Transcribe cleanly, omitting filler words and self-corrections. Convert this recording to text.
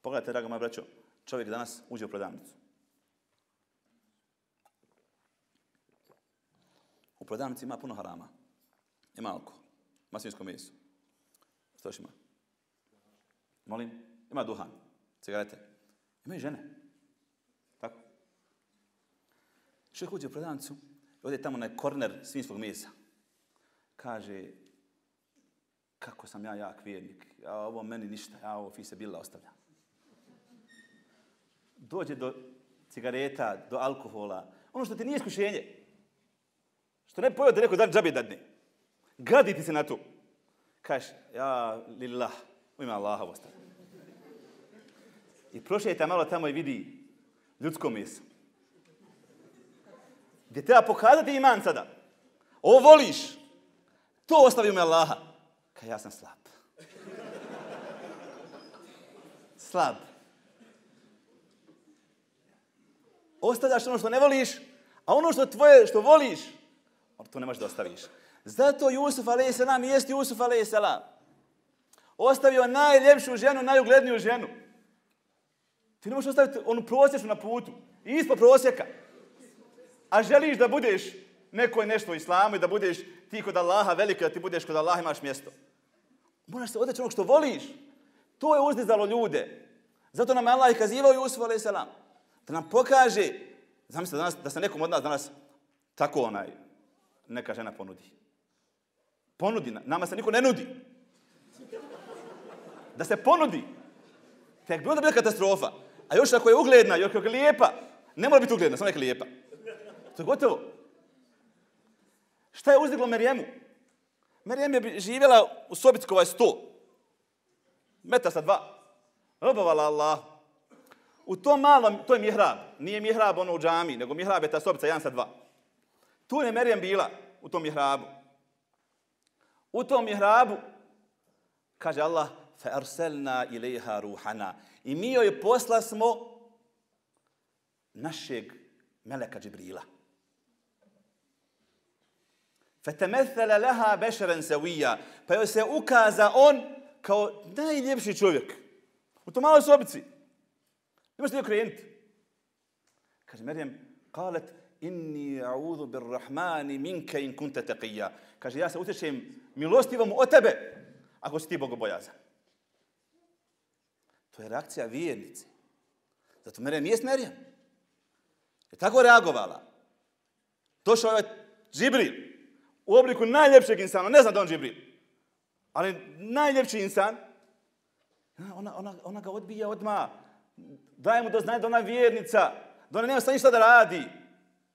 Pogledajte, draga moja braćo, čovjek danas uđe u prodavnicu. U prodavnici ima puno harama. Ima alkohol, ima svinjsko meso. Što još ima? Molim? Ima duhan, cigarete. Ima i žene. Tako? Čovjek uđe u prodavnicu i ode tamo na korner svinjskog mesa. Kaže, kako sam ja jak vjernik, ja ovo meni ništa, ja ovo fise bila ostavljam. Dođe do cigareta, do alkohola, ono što ti nije iskušenje, što ne pojeo da neko dan džabe dadne. Gadi ti se na to. Kažeš, ja lillah, u ime Allaha ostavljam. I prošeta malo tamo i vidi ljudsko meso. Gdje treba pokazati iman sada. Ovo voliš, to ostavi u ime Allaha. Kaj ja sam slab. Slab. Ostavljaš ono što ne voliš, a ono što tvoje, što voliš, to ne možeš da ostaviš. Zato Jusuf a.s. jest Jusuf a.s. Ostavio najljepšu ženu, najugledniju ženu. Ti ne možeš ostaviti onu prosječnu na putu. Ispod prosjeka. A želiš da budeš neko je nešto u islamu i da budeš ti kod Allaha veliki, da ti budeš kod Allaha imaš mjesto. Moraš se odreći onog što voliš. To je uzdizalo ljude. Zato nam je Allah i kazivao Jusuf a.s. Da nam pokaže, zamislite danas, da se nekom od nas danas tako neka žena ponudi. Ponudi, nama se niko ne nudi. Da se ponudi. Tek bi onda bila katastrofa. A još ako je ugledna, još ako je lijepa, ne mora biti ugledna, samo neka lijepa. To je gotovo. Šta je uzdiglo Merijemu? Merijem je živjela u sobici koja je 100. Metar sa 2. Robovala Allah. U tom malom, to je mihrab. Nije mihrab ono u džami, nego mihrab je ta sobica 1 sa 2. Tu je Merijem bila, u tom mihrabu. U tom mihrabu, kaže Allah, فَأَرْسَلْنَا إِلَيْهَا رُوحَنَا. I mi joj poslasmo našeg meleka Džibrila. فَتَمَثَّلَ لَهَا بَشَرًا سَوِيًّا. Pa joj se ukaza on kao najljepši čovjek. U tom maloj sobici. Ne možete joj krenuti. Kaže Merijem, قالت inni a'udhu birrahmani minka in kunta taqiyya. Kaže, ja se utječem milostivom od tebe, ako si ti bogobojazan. To je reakcija vjernice. Zato Merijem jest Merijem. Je tako reagovala. Došao je Džibril u obliku najljepšeg insana. Ne znam da on Džibril. Ali najljepši insan. Ona ga odbija odmah. Daje mu do znanja da ona je vjernica. Da ona nema šta ništa da radi.